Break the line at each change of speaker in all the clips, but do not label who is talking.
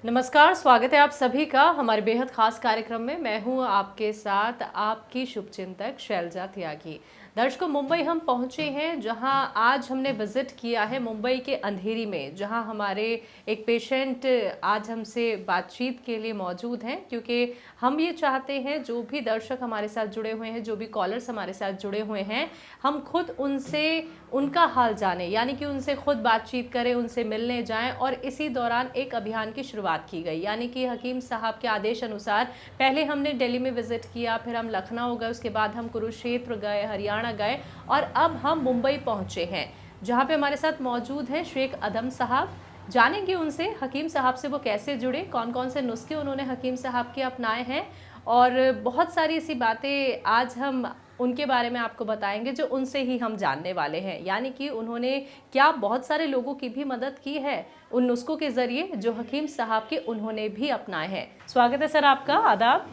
नमस्कार, स्वागत है आप सभी का हमारे बेहद खास कार्यक्रम में। मैं हूं आपके साथ आपकी शुभचिंतक शैलजा त्यागी। दर्शकों, मुंबई हम पहुंचे हैं, जहां आज हमने विजिट किया है मुंबई के अंधेरी में, जहां हमारे एक पेशेंट आज हमसे बातचीत के लिए मौजूद हैं, क्योंकि हम ये चाहते हैं जो भी दर्शक हमारे साथ जुड़े हुए हैं, जो भी कॉलर्स हमारे साथ जुड़े हुए हैं, हम खुद उनसे उनका हाल जाने, यानी कि उनसे खुद बातचीत करें, उनसे मिलने जाएं। और इसी दौरान एक अभियान की शुरुआत की गई, यानी कि हकीम साहब के आदेश अनुसार पहले हमने दिल्ली में विजिट किया, फिर हम लखनऊ गए, उसके बाद हम कुरुक्षेत्र गए, हरियाणा गए और अब हम मुंबई पहुंचे हैं, जहां पे हमारे साथ मौजूद हैं शेख अदम साहब। जानेंगे उनसे हकीम साहब से वो कैसे जुड़े, कौन कौन से नुस्खे उन्होंने हकीम साहब के अपनाए हैं, और बहुत सारी ऐसी बातें आज हम उनके बारे में आपको बताएंगे जो उनसे ही हम जानने वाले हैं। यानी कि उन्होंने क्या बहुत सारे लोगों की भी मदद की है उन नुस्खों के जरिए जो हकीम साहब के उन्होंने भी अपनाए हैं। स्वागत है सर आपका, आदाब।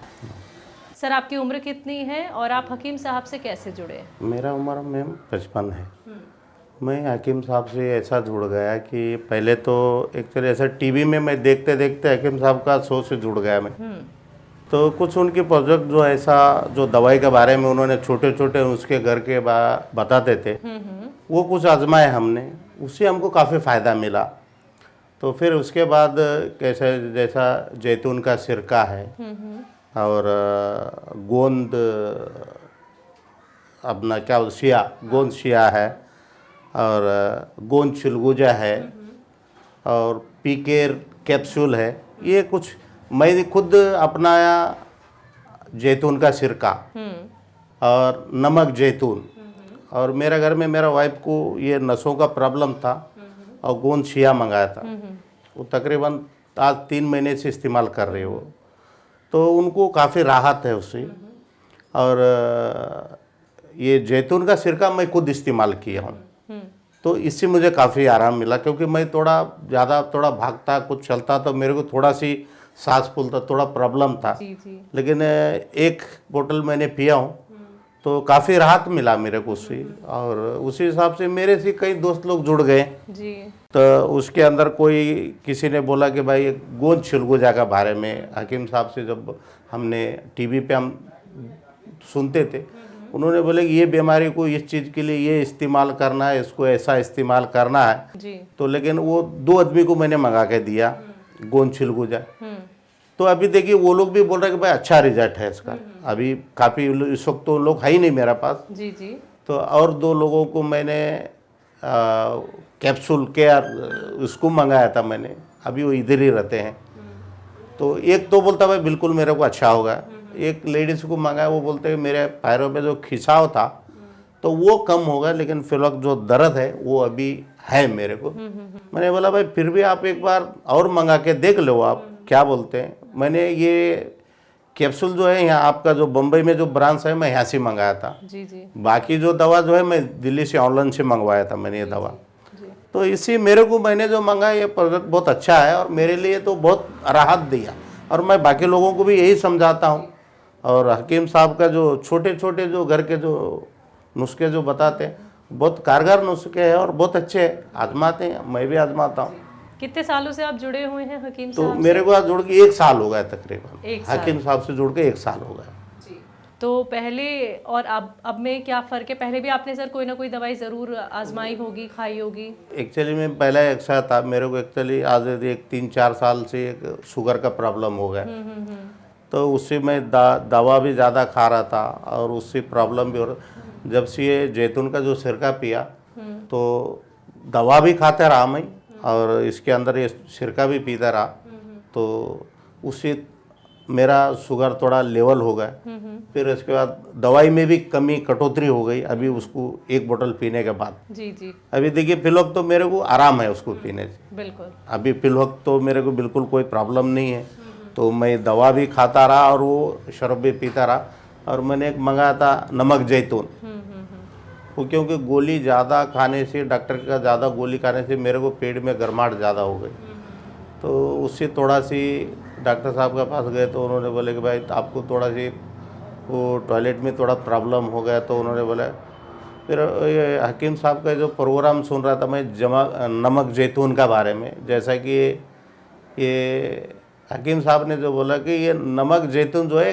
सर, आपकी उम्र कितनी है और आप हकीम साहब से कैसे जुड़े?
मेरा उम्र मैम 55 है। मैं हकीम साहब से ऐसा जुड़ गया कि पहले तो एक्चुअली ऐसा टीवी में मैं देखते देखते हकीम साहब का शो से जुड़ गया मैं। तो कुछ उनके प्रोजेक्ट जो ऐसा जो दवाई के बारे में उन्होंने छोटे छोटे उसके घर के बताते थे, वो कुछ आजमाए हमने, उससे हमको काफ़ी फ़ायदा मिला। तो फिर उसके बाद कैसे जैसा जैतून का सिरका है और गोंद अपना क्या शिया, गोंद शिया है और गोंद चिलगोजा है और पीकेर कैप्सूल है, ये कुछ मैंने खुद अपनाया। जैतून का सिरका और नमक जैतून, और मेरे घर में मेरा वाइफ को ये नसों का प्रॉब्लम था और गोंद शिया मंगाया था। वो तकरीबन आज 3 महीने से इस्तेमाल कर रहे हो, तो उनको काफ़ी राहत है उससे। और ये जैतून का सिरका मैं खुद इस्तेमाल किया हूँ, तो इससे मुझे काफ़ी आराम मिला, क्योंकि मैं थोड़ा भागता कुछ चलता तो मेरे को थोड़ा सी सांस फूलता, थोड़ा प्रॉब्लम था।
जी।
लेकिन एक बोतल मैंने पिया हूँ तो काफ़ी राहत मिला मेरे को उससे, और उसी हिसाब से मेरे से कई दोस्त लोग जुड़ गए
जी।
तो उसके अंदर कोई किसी ने बोला कि भाई गोंद चिलगोजा के बारे में हकीम साहब से जब हमने टीवी पे हम सुनते थे, उन्होंने बोले कि ये बीमारी को इस चीज़ के लिए ये इस्तेमाल करना है, इसको ऐसा इस्तेमाल करना है
जी।
तो लेकिन वो 2 आदमी को मैंने मंगा के दिया गोंद चिलगोजा। तो अभी देखिए वो लोग भी बोल रहे हैं कि भाई अच्छा रिजल्ट है इसका। अभी काफ़ी इस वक्त तो लोग है ही नहीं मेरा पास।
जी। जी।
तो और 2 लोगों को मैंने कैप्सूल केयर उसको मंगाया था मैंने, अभी वो इधर ही रहते हैं। तो एक तो बोलता भाई बिल्कुल मेरे को अच्छा होगा, एक लेडीज़ को मंगाया, वो बोलते हैं मेरे पैरों पे जो खिंचाव था तो वो कम होगा, लेकिन फिलहाल जो दर्द है वो अभी है मेरे को। मैंने बोला भाई फिर भी आप एक बार और मंगा के देख लो, आप क्या बोलते हैं। मैंने ये कैप्सूल जो है यहाँ आपका जो बम्बई में जो ब्रांच है मैं यहाँ से मंगाया था।
जी।
बाकी जो दवा जो है मैं दिल्ली से ऑनलाइन से मंगवाया था मैंने ये दवा।
जी।
तो इसी मेरे को मैंने जो मंगाया ये प्रोडक्ट बहुत अच्छा है और मेरे लिए तो बहुत राहत दिया, और मैं बाकी लोगों को भी यही समझाता हूँ। और हकीम साहब का जो छोटे छोटे जो घर के जो नुस्खे जो बताते हैं, बहुत कारगर नुस्खे हैं और बहुत अच्छे हैं, आजमाते हैं, मैं भी आजमाता हूँ।
कितने सालों से आप जुड़े हुए हैं हकीम
तो
साहब से?
मेरे को आज जुड़ के 1 साल हो गया तकरीबन,
1 साल।
हकीम साहब से जुड़ के 1 साल हो गया।
जी। तो पहले और अब में क्या फ़र्क है? पहले भी आपने सर कोई ना कोई दवाई ज़रूर आजमाई होगी, खाई होगी?
एक्चुअली में पहले ऐसा था मेरे को, एक्चुअली आज एक 3-4 साल से एक शुगर का प्रॉब्लम हो गया। तो उससे मैं दवा भी ज़्यादा खा रहा था और उससे प्रॉब्लम भी हो रहा। जब से ये जैतून का जो सिरका पिया तो दवा भी खाता रहा मैं और इसके अंदर ये सिरका भी पीता रहा, तो उससे मेरा शुगर थोड़ा लेवल हो गया। फिर इसके बाद दवाई में भी कमी कटौती हो गई अभी उसको 1 बोतल पीने के बाद।
जी।
अभी देखिए फिलहाल तो मेरे को आराम है उसको पीने से,
बिल्कुल।
अभी फिलहाल तो मेरे को बिल्कुल कोई प्रॉब्लम नहीं है। तो मैं दवा भी खाता रहा और वो शराब भी पीता रहा। और मैंने एक मंगाया था नमक जैतून, वो क्योंकि गोली ज़्यादा खाने से, डॉक्टर का ज़्यादा गोली खाने से मेरे को पेट में गर्माहट ज़्यादा हो गई। तो उससे थोड़ा सी डॉक्टर साहब के पास गए तो उन्होंने बोले कि भाई आपको थोड़ा सी वो टॉयलेट में थोड़ा प्रॉब्लम हो गया। तो उन्होंने बोला, फिर ये हकीम साहब का जो प्रोग्राम सुन रहा था मैं नमक जैतून का बारे में, जैसा कि ये हकीम साहब ने जो बोला कि ये नमक जैतून जो है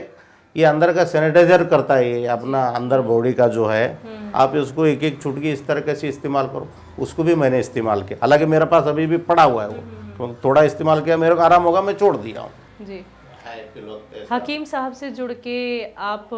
ये अंदर का सैनिटाइजर करता है, ये अपना अंदर बॉडी का जो है, आप इसको एक एक चुटकी इस तरीके से इस्तेमाल करो। उसको भी मैंने इस्तेमाल किया, हालांकि मेरे पास अभी भी पड़ा हुआ है वो, तो थोड़ा इस्तेमाल किया, मेरे को आराम होगा, मैं छोड़ दिया हूँ।
जी, हकीम साहब से जुड़ के आप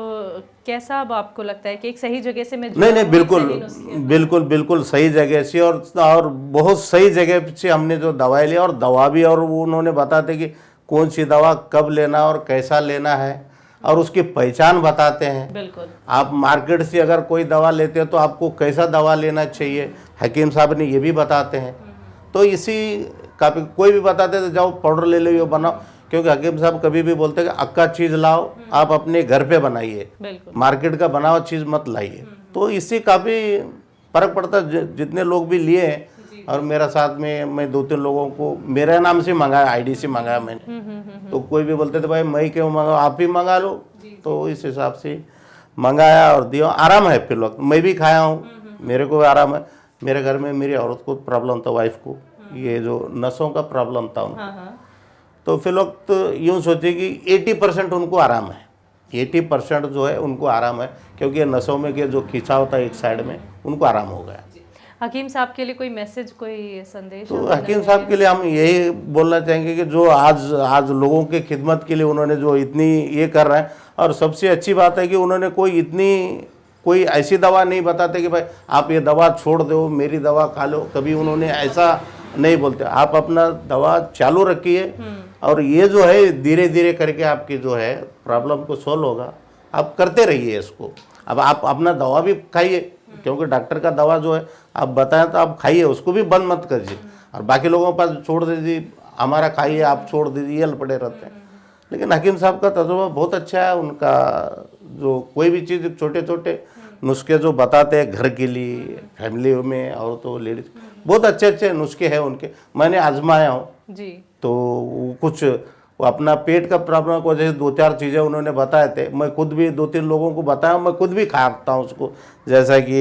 कैसा अब आपको लगता है कि एक सही जगह से मैं जुड़ा
नहीं
हूँ,
बिल्कुल
सही नुस्खे?
बिल्कुल सही जगह से, और बहुत सही जगह से हमने जो दवाई लिया, और दवा भी, और वो उन्होंने बताते कि कौन सी दवा कब लेना और कैसा लेना है, और उसकी पहचान बताते हैं।
बिल्कुल।
आप मार्केट से अगर कोई दवा लेते हो तो आपको कैसा दवा लेना चाहिए, हकीम साहब ने ये भी बताते हैं। तो इसी का कोई भी बताते तो जाओ पाउडर ले लो, ये बनाओ, क्योंकि हकीम साहब कभी भी बोलते हैं कि अक्का चीज़ लाओ, आप अपने घर पे बनाइए,
बिल्कुल।
मार्केट का बना हुआ चीज़ मत लाइए। तो इससे काफ़ी फर्क पड़ता है। जितने लोग भी लिए हैं, और मेरा साथ में मैं 2-3 लोगों को मेरे नाम से मंगाया, आईडी से मंगाया मैंने। तो कोई भी बोलते थे भाई मैं क्यों मंगाऊँ, आप ही मंगा लो। तो इस हिसाब से मंगाया और दिया, आराम है। फिर वक्त मैं भी खाया हूँ, मेरे को भी आराम है। मेरे घर में मेरी औरत को प्रॉब्लम था, वाइफ को ये जो नसों का प्रॉब्लम था उनको, तो फिर वक्त यूँ सोचे कि 80% उनको आराम है, 80% जो है उनको आराम है, क्योंकि नसों में के जो खिंचाव था एक साइड में, उनको आराम हो गया।
हकीम साहब के लिए कोई मैसेज, कोई संदेश?
तो हकीम साहब के लिए हम यही बोलना चाहेंगे कि जो आज लोगों के खिदमत के लिए उन्होंने जो इतनी ये कर रहे हैं, और सबसे अच्छी बात है कि उन्होंने कोई ऐसी दवा नहीं बताते कि भाई आप ये दवा छोड़ दो, मेरी दवा खा लो, कभी उन्होंने ऐसा नहीं बोलते। आप अपना दवा चालू रखिए, और ये जो है धीरे धीरे करके आपकी जो है प्रॉब्लम को सोल्व होगा। आप करते रहिए इसको। अब आप अपना दवा भी खाइए, क्योंकि डॉक्टर का दवा जो है आप बताएं तो आप खाइए, उसको भी बंद मत करिए, और बाकी लोगों के पास छोड़ दीजिए, हमारा खाइए आप छोड़ दीजिए, ये पड़े रहते हैं। लेकिन हकीम साहब का तजुर्बा बहुत अच्छा है। उनका जो कोई भी चीज़, छोटे छोटे नुस्खे जो बताते हैं घर के लिए, फैमिली में, और तो लेडीज, बहुत अच्छे अच्छे नुस्खे हैं उनके, मैंने आजमाया हूँ
जी।
तो कुछ वो अपना पेट का प्रॉब्लम को जैसे 2-4 चीज़ें उन्होंने बताए थे, मैं खुद भी 2-3 लोगों को बताया, मैं खुद भी खाता हूँ उसको, जैसा कि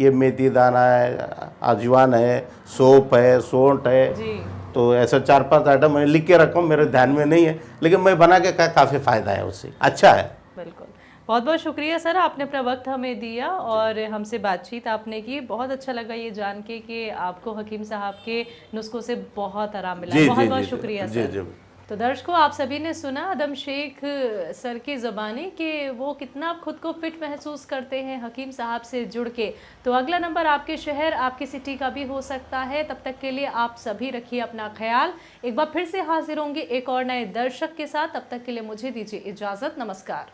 ये मेथी दाना है, अजवान है, सौंफ है, सौंठ है।
जी।
तो ऐसा 4-5 आइटम मैंने लिख के रखा हूँ, मेरे ध्यान में नहीं है, लेकिन मैं बना के काफ़ी फ़ायदा है उससे, अच्छा है।
बिल्कुल, बहुत बहुत शुक्रिया सर, आपने अपना वक्त हमें दिया और हमसे बातचीत आपने की। बहुत अच्छा लगा ये जान के कि आपको हकीम साहब के नुस्खों से बहुत आराम मिला। बहुत बहुत शुक्रिया सर। तो दर्शकों, आप सभी ने सुना आदम शेख सर की ज़बानी कि वो कितना खुद को फिट महसूस करते हैं हकीम साहब से जुड़ के। तो अगला नंबर आपके शहर, आपकी सिटी का भी हो सकता है। तब तक के लिए आप सभी रखिए अपना ख्याल। एक बार फिर से हाजिर होंगे एक और नए दर्शक के साथ, तब तक के लिए मुझे दीजिए इजाज़त। नमस्कार।